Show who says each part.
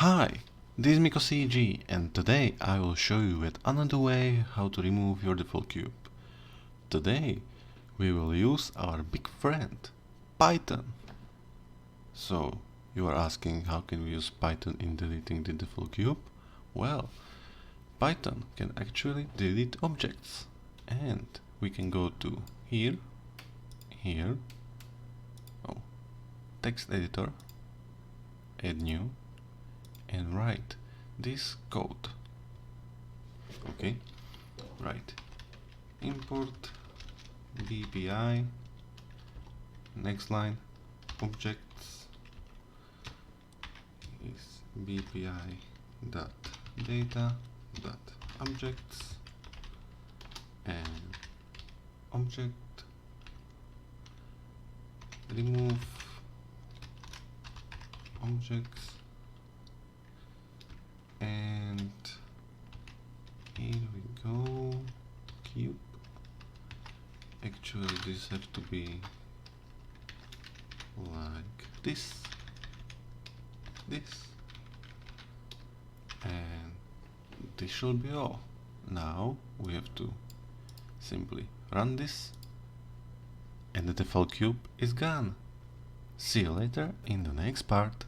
Speaker 1: Hi, this is MikoCG, and today I will show you yet another way how to remove your default cube. Today we will use our big friend, Python. So you are asking, how can we use Python in deleting the default cube? Well, Python can actually delete objects, and we can go to here, text editor, add new, and write this code. Okay, right, import bpi, next line, objects is bpi dot data dot objects, and object remove objects, and here we go, cube. Actually this have to be like this, and this should be all. Now we have to simply run this, and the default cube is gone. See you later in the next part.